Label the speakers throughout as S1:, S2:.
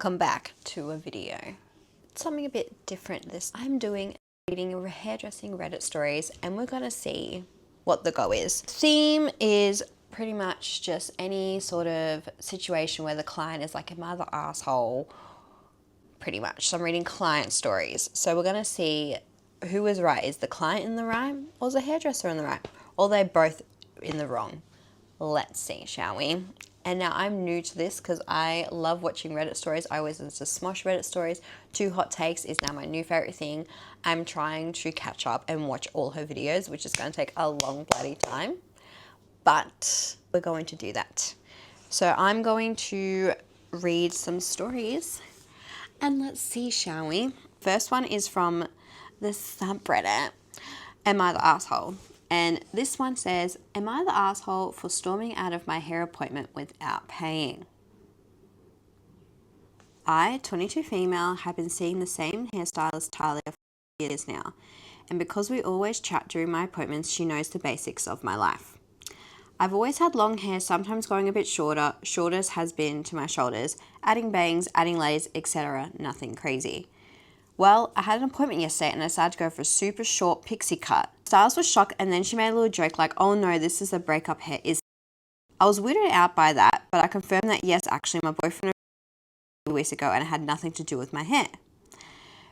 S1: Welcome back to a video. Something a bit different this. I'm reading hairdressing Reddit stories and we're gonna see what the go is. Theme is pretty much just any sort of situation where the client is like, am I the asshole? Pretty much. So I'm reading client stories. So we're gonna see who is right. Is the client in the right or is the hairdresser in the right? Or they're both in the wrong? Let's see, shall we? And now I'm new to this because I love watching Reddit stories. I always listen to Smosh Reddit stories. Two Hot Takes is now my new favorite thing. I'm trying to catch up and watch all her videos, which is going to take a long bloody time. But we're going to do that. So I'm going to read some stories and let's see, shall we? First one is from the subreddit, Am I the Asshole? And this one says, am I the asshole for storming out of my hair appointment without paying? I, 22 female, have been seeing the same hairstylist Talia for years now. And because we always chat during my appointments, she knows the basics of my life. I've always had long hair, sometimes going a bit shorter. Shortest has been to my shoulders, adding bangs, adding layers, etc. Nothing crazy. Well, I had an appointment yesterday and I decided to go for a super short pixie cut. Stylist was shocked and then she made a little joke like, oh no, this is a breakup hair. I was weirded out by that, but I confirmed that yes, actually my boyfriend a few weeks ago and it had nothing to do with my hair.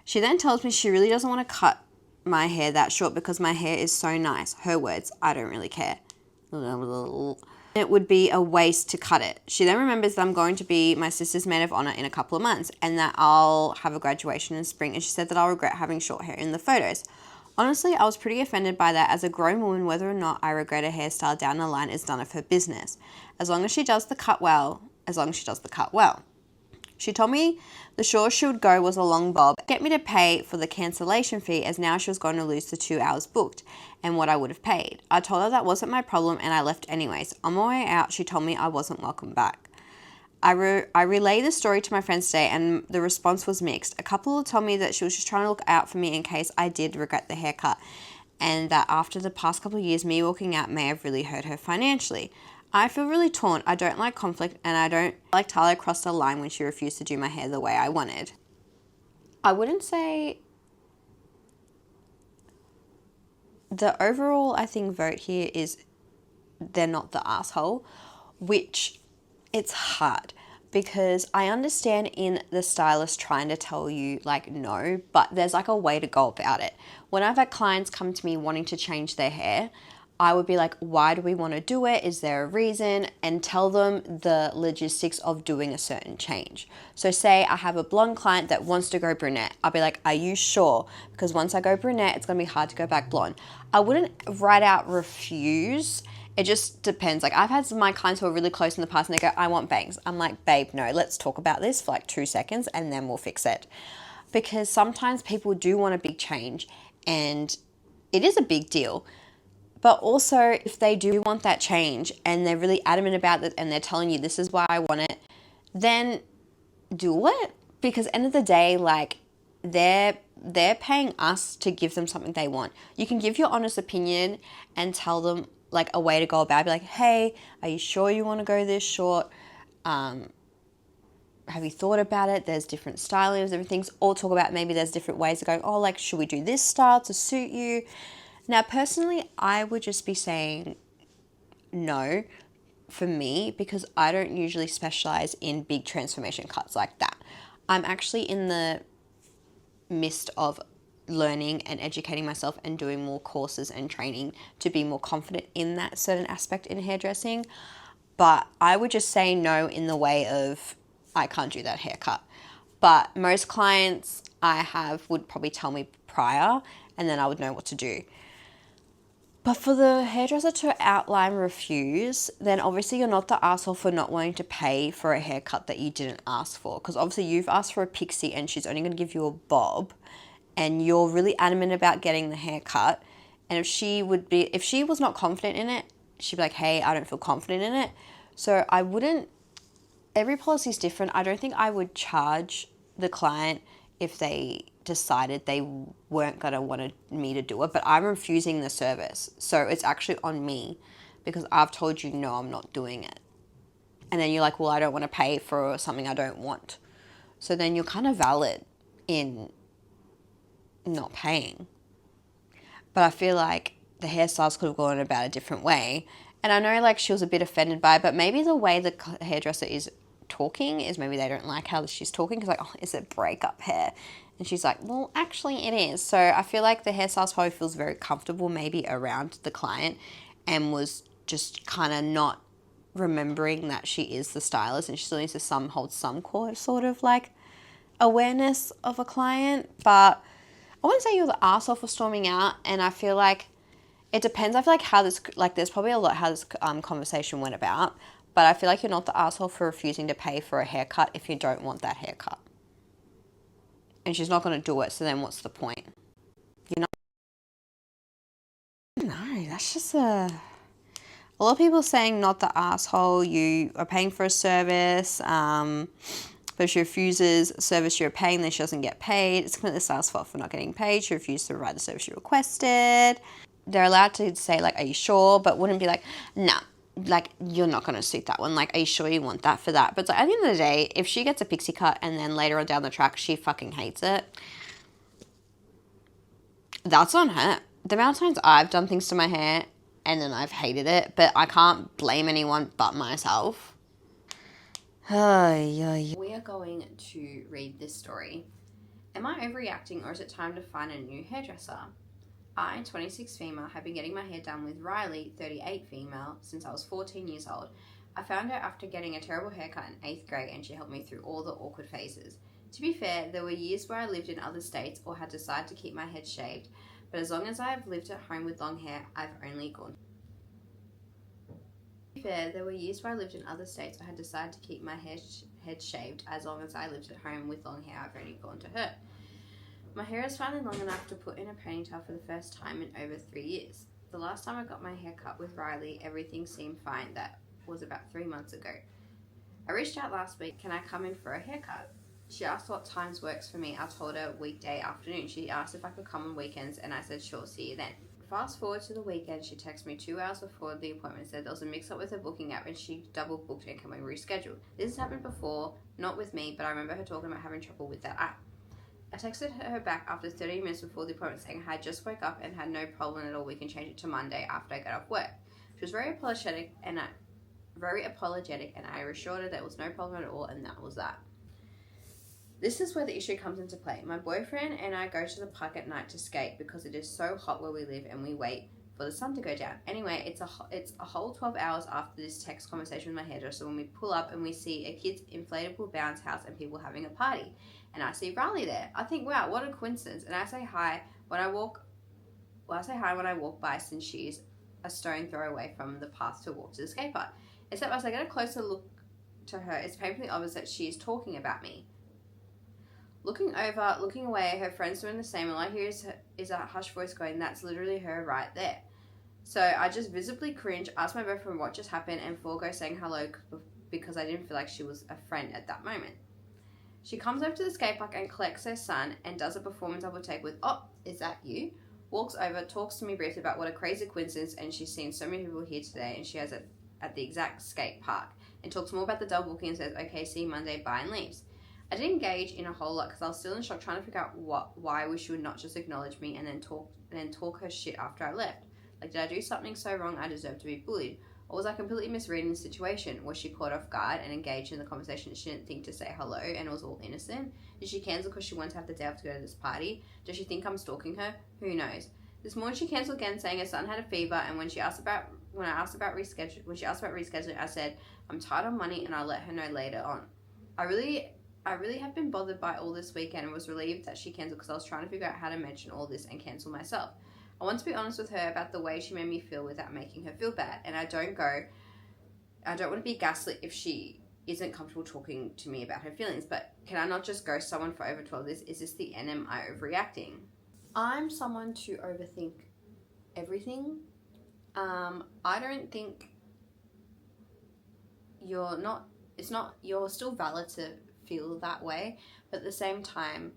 S1: She then tells me she really doesn't want to cut my hair that short because my hair is so nice. Her words, I don't really care. It would be a waste to cut it. She then remembers that I'm going to be my sister's maid of honor in a couple of months and that I'll have a graduation in spring, and she said that I'll regret having short hair in the photos. Honestly, I was pretty offended by that. As a grown woman, whether or not I regret a hairstyle down the line is none of her business. As long as she does the cut well. She told me the shortest she would go was a long bob, get me to pay for the cancellation fee as now she was going to lose the 2 hours booked and what I would have paid. I told her that wasn't my problem and I left anyways. On my way out, she told me I wasn't welcome back. I relayed the story to my friends today and the response was mixed. A couple told me that she was just trying to look out for me in case I did regret the haircut and that after the past couple of years, me walking out may have really hurt her financially. I feel really torn. I don't like conflict and I don't like Talia crossed the line when she refused to do my hair the way I wanted. I wouldn't say the overall, I think, vote here is they're not the asshole, which it's hard because I understand in the stylist trying to tell you like no, but there's like a way to go about it. When I've had clients come to me wanting to change their hair, I would be like, why do we want to do it? Is there a reason? And tell them the logistics of doing a certain change. So say I have a blonde client that wants to go brunette. I'll be like, are you sure? Because once I go brunette, it's going to be hard to go back blonde. I wouldn't write out refuse. It just depends. Like I've had some of my clients who are really close in the past and they go, I want bangs. I'm like, babe, no, let's talk about this for like 2 seconds and then we'll fix it. Because sometimes people do want a big change and it is a big deal. But also, if they do want that change and they're really adamant about it and they're telling you this is why I want it, then do it. Because end of the day, like they're paying us to give them something they want. You can give your honest opinion and tell them like a way to go about it. Be like, hey, are you sure you want to go this short? Have you thought about it? There's different stylings, different things. Or talk about maybe there's different ways of going, oh, like, should we do this style to suit you? Now, personally, I would just be saying no for me because I don't usually specialize in big transformation cuts like that. I'm actually in the midst of learning and educating myself and doing more courses and training to be more confident in that certain aspect in hairdressing. But I would just say no in the way of I can't do that haircut. But most clients I have would probably tell me prior and then I would know what to do. But for the hairdresser to outline refuse, then obviously you're not the asshole for not wanting to pay for a haircut that you didn't ask for. Because obviously you've asked for a pixie and she's only going to give you a bob and you're really adamant about getting the haircut. And if she was not confident in it, she'd be like, hey, I don't feel confident in it. So every policy is different. I don't think I would charge the client if they decided they weren't going to want me to do it, but I'm refusing the service. So it's actually on me because I've told you, no, I'm not doing it. And then you're like, well, I don't want to pay for something I don't want. So then you're kind of valid in not paying. But I feel like the hairstylist could have gone about a different way. And I know like she was a bit offended by it, but maybe the way the hairdresser is talking is maybe they don't like how she's talking because like, oh, is it breakup hair? And she's like, well, actually it is. So I feel like the hairstylist probably feels very comfortable maybe around the client and was just kind of not remembering that she is the stylist and she still needs to hold some sort of like awareness of a client. But I wouldn't say you're the arsehole for storming out, and I feel like it depends. I feel like how this, like there's probably a lot how this conversation went about, but I feel like you're not the arsehole for refusing to pay for a haircut if you don't want that haircut. And she's not going to do it, so then what's the point? You know? No, that's just a lot of people saying not the asshole. You are paying for a service, but she refuses service you're paying, then she doesn't get paid. It's completely the stylist's fault for not getting paid. She refused to provide the service you requested. They're allowed to say like, are you sure? But wouldn't be like, nah, like you're not going to suit that one. Like, are you sure you want that for that? But like, at the end of the day, if she gets a pixie cut and then later on down the track, she fucking hates it, that's on her. The amount of times I've done things to my hair and then I've hated it, but I can't blame anyone but myself. We are going to read this story. Am I overreacting or is it time to find a new hairdresser? I, 26 female, have been getting my hair done with Riley, 38 female, since I was 14 years old. I found her after getting a terrible haircut in 8th grade and she helped me through all the awkward phases. To be fair, there were years where I lived in other states or had decided to keep my head shaved, but as long as I have lived at home with long hair, I've only gone. To be fair, there were years where I lived in other states or had decided to keep my head shaved. As long as I lived at home with long hair, I've only gone to her. My hair is finally long enough to put in a ponytail for the first time in over 3 years. The last time I got my hair cut with Riley, everything seemed fine. That was about 3 months ago. I reached out last week, can I come in for a haircut? She asked what times works for me. I told her weekday afternoon. She asked if I could come on weekends and I said sure, see you then. Fast forward to the weekend, she texted me 2 hours before the appointment, said there was a mix up with her booking app and she double booked and can we reschedule. This has happened before, not with me, but I remember her talking about having trouble with that app. I texted her back after 30 minutes before the appointment saying I had just woke up and had no problem at all. We can change it to Monday after I get off work. She was very apologetic and I assured her there was no problem at all and that was that. This is where the issue comes into play. My boyfriend and I go to the park at night to skate because it is so hot where we live and we wait for the sun to go down. Anyway, it's a whole 12 hours after this text conversation with my hairdresser when we pull up and we see a kid's inflatable bounce house and people having a party. And I see Riley there. I think, wow, what a coincidence. And I say hi when I walk by since she's a stone throw away from the path to walk to the skate park. Except as I get a closer look to her, it's painfully obvious that she is talking about me. Looking over, looking away, her friends doing the same, and all I hear is a hushed voice going, that's literally her right there. So I just visibly cringe, ask my boyfriend what just happened, and forego saying hello because I didn't feel like she was a friend at that moment. She comes over to the skate park and collects her son and does a performance I would take with, oh, is that you? Walks over, talks to me briefly about what a crazy coincidence and she's seen so many people here today and she has it at the exact skate park and talks more about the double booking and says, okay, see you Monday, bye, and leaves. I didn't engage in a whole lot because I was still in shock trying to figure out why she would not just acknowledge me and then talk her shit after I left. Like, did I do something so wrong I deserve to be bullied? Or was I completely misreading the situation? Was she caught off guard and engaged in the conversation she didn't think to say hello and it was all innocent? Did she cancel because she wanted to have the day off to go to this party? Does she think I'm stalking her? Who knows? This morning she cancelled again saying her son had a fever and when I asked about rescheduling, I said, I'm tight on money and I'll let her know later on. I really have been bothered by all this weekend and was relieved that she cancelled because I was trying to figure out how to mention all this and cancel myself. I want to be honest with her about the way she made me feel without making her feel bad. And I don't want to be gaslit if she isn't comfortable talking to me about her feelings. But can I not just ghost someone for over 12 years? Is this the end? Am I overreacting? I'm someone to overthink everything. I don't think you're still valid to feel that way. But at the same time,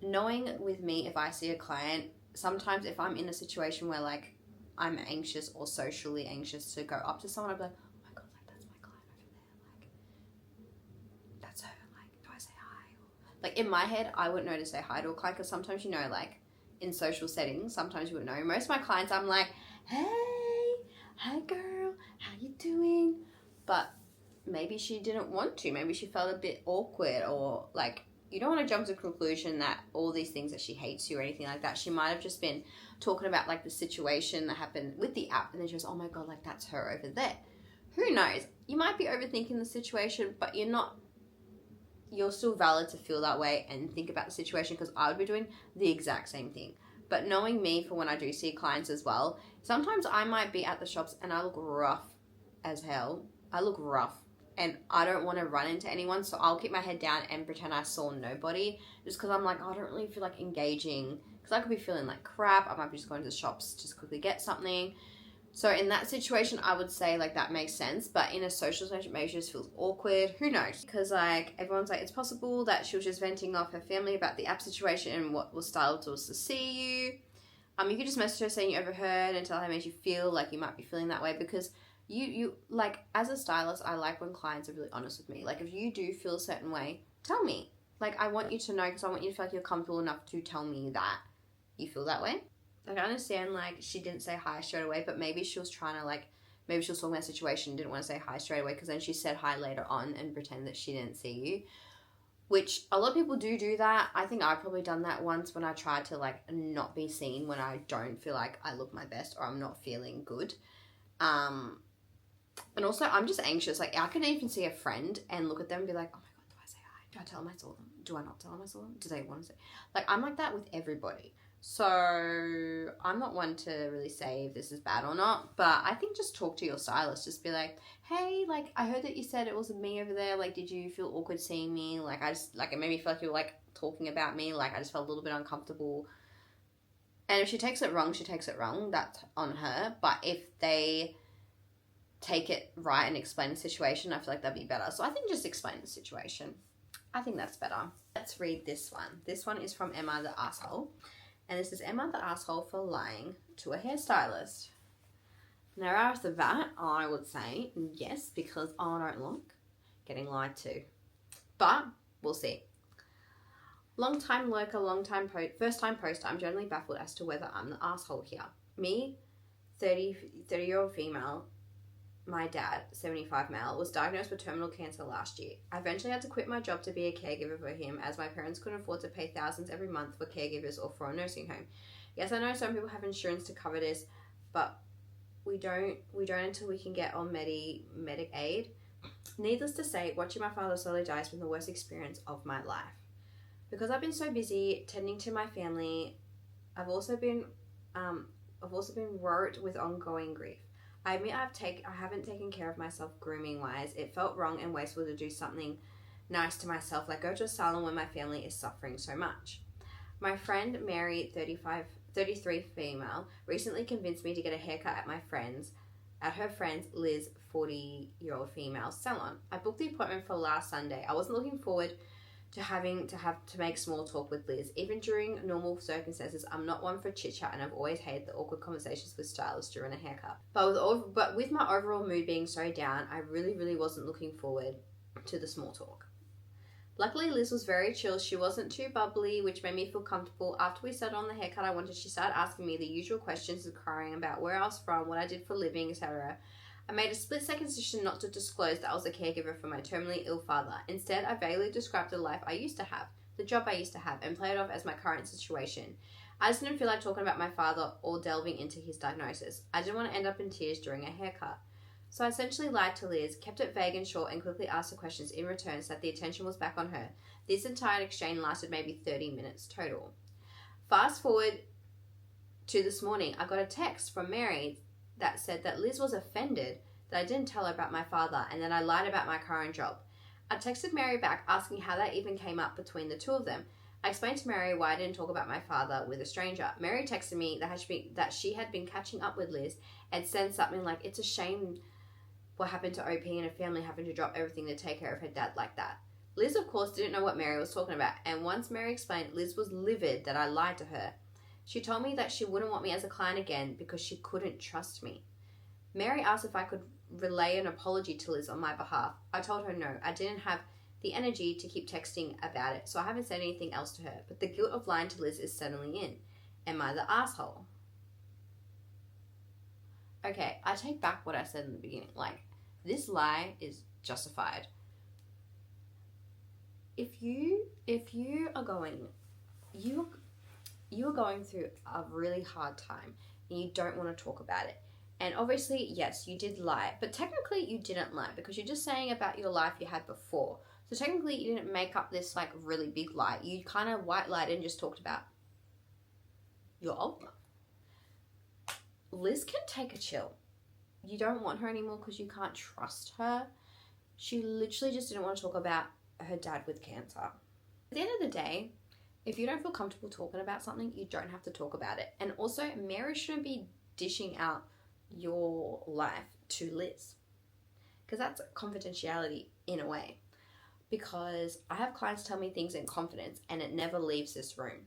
S1: knowing with me, if I see a client, sometimes if I'm in a situation where like I'm anxious or socially anxious to go up to someone, I'll be like, oh my god, like that's my client over there, like that's her, like do I say hi? Like, in my head, I wouldn't know to say hi to a client because sometimes, you know, like, in social settings, sometimes you wouldn't know. Most of my clients, I'm like, hey, hi girl, how you doing? But maybe she didn't want to. Maybe she felt a bit awkward, or like, you don't want to jump to the conclusion that all these things that she hates you or anything like that. She might have just been talking about like the situation that happened with the app, and then she was, oh my god, like that's her over there. Who knows? You might be overthinking the situation, but you're not. You're still valid to feel that way and think about the situation, because I would be doing the exact same thing. But knowing me, for when I do see clients as well, sometimes I might be at the shops and I look rough as hell. I look rough and I don't want to run into anyone, so I'll keep my head down and pretend I saw nobody, just because I'm like, I don't really feel like engaging, because I could be feeling like crap. I might be just going to the shops just quickly get something. So in that situation, I would say like that makes sense, but in a social situation, maybe she just feels awkward. Who knows? Because like everyone's like, it's possible that she was just venting off her family about the app situation and what was styled was to see you. You could just message her saying you overheard and tell her how it made you feel, like you might be feeling that way, because you like, as a stylist, I like when clients are really honest with me. Like, if you do feel a certain way, tell me. Like, I want you to know, because I want you to feel like you're comfortable enough to tell me that you feel that way. Like, I understand, like, she didn't say hi straight away, but maybe she was trying to, like, maybe she was talking about a situation and didn't want to say hi straight away, because then she said hi later on and pretend that she didn't see you. Which, a lot of people do that. I think I've probably done that once when I tried to, like, not be seen when I don't feel like I look my best or I'm not feeling good. And also, I'm just anxious. Like, I can even see a friend and look at them and be like, oh my god, do I say hi? Do I tell them I saw them? Do I not tell them I saw them? Do they want to say? Like, I'm like that with everybody. So, I'm not one to really say if this is bad or not, but I think just talk to your stylist. Just be like, hey, like, I heard that you said it wasn't me over there. Like, did you feel awkward seeing me? Like, it made me feel like you were, like, talking about me. Like, I just felt a little bit uncomfortable. And if she takes it wrong, she takes it wrong. That's on her. But if they take it right and explain the situation, I feel like that'd be better. So I think just explain the situation. I think that's better. Let's read this one. This one is from Emma the Asshole. And this is Emma the Asshole for lying to a hairstylist. Now, right off the bat, I would say yes, because I don't like getting lied to. But we'll see. Long time lurker, first time poster, I'm generally baffled as to whether I'm the asshole here. Me, 30-year-old female, my dad, 75 male, was diagnosed with terminal cancer last year. I eventually had to quit my job to be a caregiver for him, as my parents couldn't afford to pay thousands every month for caregivers or for a nursing home. Yes, I know some people have insurance to cover this, but we don't until we can get on medic aid. Needless to say, watching my father slowly die has been the worst experience of my life. Because I've been so busy tending to my family, I've also been wrought with ongoing grief. I admit I haven't taken care of myself grooming wise. It felt wrong and wasteful to do something nice to myself, like go to a salon when my family is suffering so much. My friend Mary, 33 female, recently convinced me to get a haircut at her friend's Liz, 40-year-old female salon. I booked the appointment for last Sunday. I wasn't looking forward to having to make small talk with Liz. Even during normal circumstances, I'm not one for chit-chat, and I've always hated the awkward conversations with stylists during a haircut. But with my overall mood being so down, I really wasn't looking forward to the small talk. Luckily, Liz was very chill. She wasn't too bubbly, which made me feel comfortable. After we settled on the haircut I wanted, she started asking me the usual questions, inquiring about where I was from, what I did for a living, etc. I made a split-second decision not to disclose that I was a caregiver for my terminally ill father. Instead, I vaguely described the life I used to have, the job I used to have, and played it off as my current situation. I just didn't feel like talking about my father or delving into his diagnosis. I didn't want to end up in tears during a haircut. So I essentially lied to Liz, kept it vague and short, and quickly asked her questions in return so that the attention was back on her. This entire exchange lasted maybe 30 minutes total. Fast forward to this morning, I got a text from Mary that said that Liz was offended that I didn't tell her about my father and that I lied about my current job. I texted Mary back asking how that even came up between the two of them. I explained to Mary why I didn't talk about my father with a stranger. Mary texted me that she had been catching up with Liz and said something like, it's a shame what happened to OP and her family having to drop everything to take care of her dad like that. Liz, of course, didn't know what Mary was talking about, and once Mary explained, Liz was livid that I lied to her. She told me that she wouldn't want me as a client again because she couldn't trust me. Mary asked if I could relay an apology to Liz on my behalf. I told her no, I didn't have the energy to keep texting about it, so I haven't said anything else to her. But the guilt of lying to Liz is settling in. Am I the asshole? Okay, I take back what I said in the beginning. Like, this lie is justified. If you are going through a really hard time and you don't want to talk about it, and obviously, yes, you did lie, but technically you didn't lie because you're just saying about your life you had before. So technically you didn't make up this like really big lie. You kind of white lied and just talked about your old life. Liz can take a chill. You don't want her anymore because you can't trust her. She literally just didn't want to talk about her dad with cancer. At the end of the day, if you don't feel comfortable talking about something, you don't have to talk about it. And also, Mary shouldn't be dishing out your life to Liz, because that's confidentiality in a way. Because I have clients tell me things in confidence and it never leaves this room,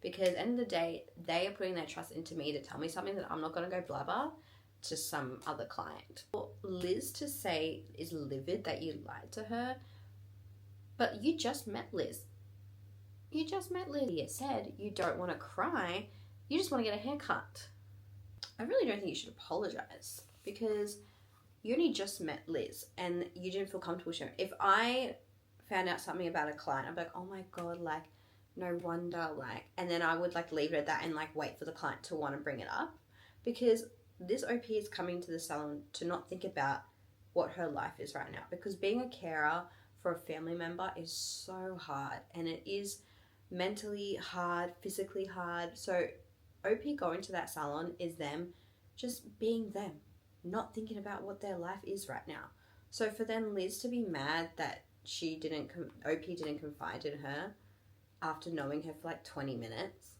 S1: because at the end of the day they are putting their trust into me to tell me something that I'm not going to go blabber to some other client. For Liz to say is livid that you lied to her, but you just met Liz. You said you don't want to cry, you just want to get a haircut. I really don't think you should apologize, because you only just met Liz and you didn't feel comfortable sharing. If I found out something about a client, I'd be like, oh my God, like, no wonder, like, and then I would like leave it at that and like wait for the client to want to bring it up, because this OP is coming to the salon to not think about what her life is right now, because being a carer for a family member is so hard, and it is mentally hard, physically hard. So OP going to that salon is them just being them, not thinking about what their life is right now. So for then Liz to be mad that OP didn't confide in her after knowing her for like 20 minutes,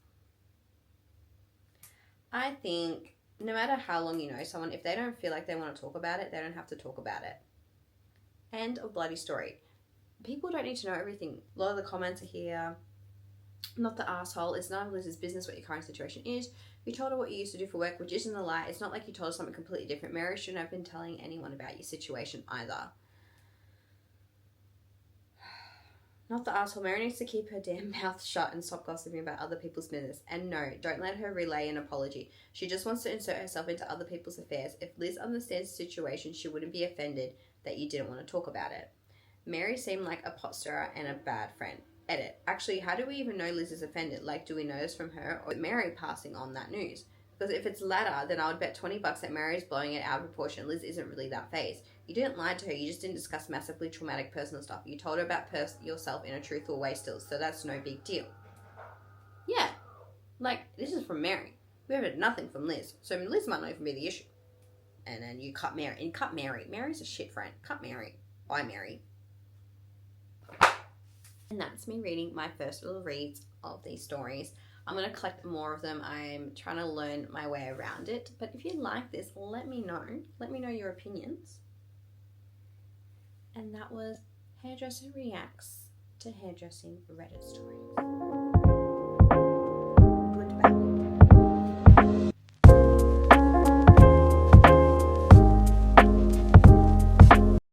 S1: I think no matter how long you know someone, if they don't feel like they want to talk about it, they don't have to talk about it. End of bloody story. People don't need to know everything. A lot of the comments are here, not the asshole. It's none of Liz's business what your current situation is. You told her what you used to do for work, which isn't a lie. It's not like you told her something completely different. Mary shouldn't have been telling anyone about your situation either. Not the asshole. Mary needs to keep her damn mouth shut and stop gossiping about other people's business. And no, don't let her relay an apology. She just wants to insert herself into other people's affairs. If Liz understands the situation, she wouldn't be offended that you didn't want to talk about it. Mary seemed like a pot stirrer and a bad friend. Edit. Actually, how do we even know Liz is offended? Like, do we know this from her or Mary passing on that news? Because if it's latter, then I would bet $20 that Mary's blowing it out of proportion. Liz isn't really that phased. You didn't lie to her. You just didn't discuss massively traumatic personal stuff. You told her about yourself in a truthful way still, so that's no big deal. Yeah. Like, this is from Mary. We heard nothing from Liz. So Liz might not even be the issue. And then you cut Mary. And cut Mary. Mary's a shit friend. Cut Mary. Bye, Mary. And that's me reading my first little reads of these stories. I'm going to collect more of them. I'm trying to learn my way around it. But if you like this, let me know. Let me know your opinions. And that was Hairdresser Reacts to Hairdressing Reddit Stories.